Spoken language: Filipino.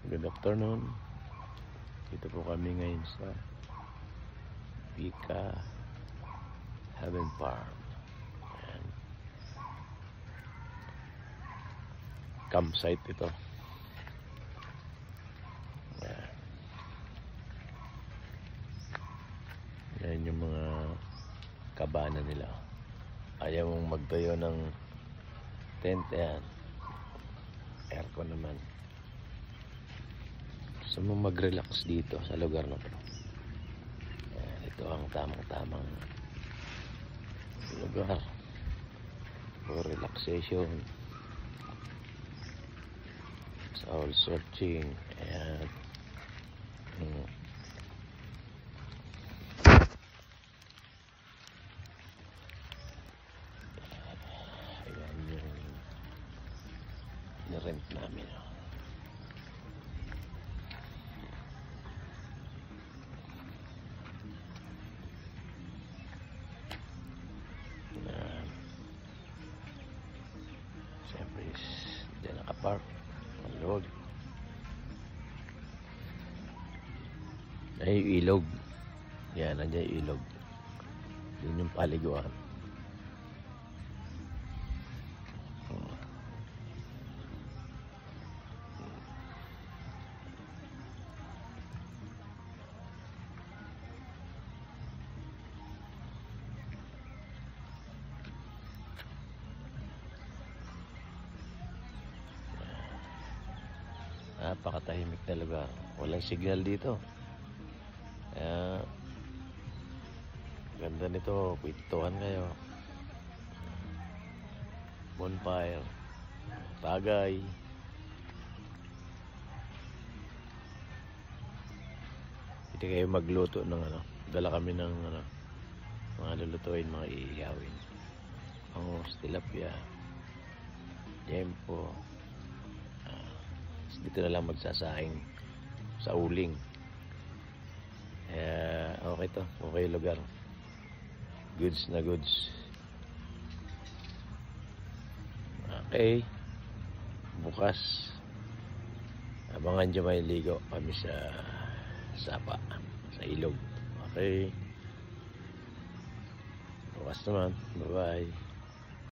Good afternoon. Dito po kami ngayon sa Pika Heaven Farm. Ayan. Campsite ito. Ayan. Ayan yung mga kabana nila. Ayaw mong magtayo ng tent. Ayan. Aircon naman. Gusto mo mag-relax dito sa lugar na to. Ayan, ito ang tamang-tamang lugar for relaxation, soul searching. Ayan. Ayan yung nirent namin. Siyempre dyan nakapark ang loob. Ay yung ilog. Yan, nandiyan yung ilog. Yun yung paliguan. Napakatahimik na lugar. Walang signal dito. Kaya ganda nito. Kwentuhan kayo. Bonfire. Tagay. Hindi kayo magluto ng ano. Dala kami ng ano, mga lulutuin, mga iihawin. Ang tilapia. Jempo. Dito na lang magsasaing sa uling. Okay to. Okay lugar. Goods na goods. Okay. Bukas abangan dyan may ligo kami sa sapa, sa ilog. Okay. Bukas naman. Bye bye.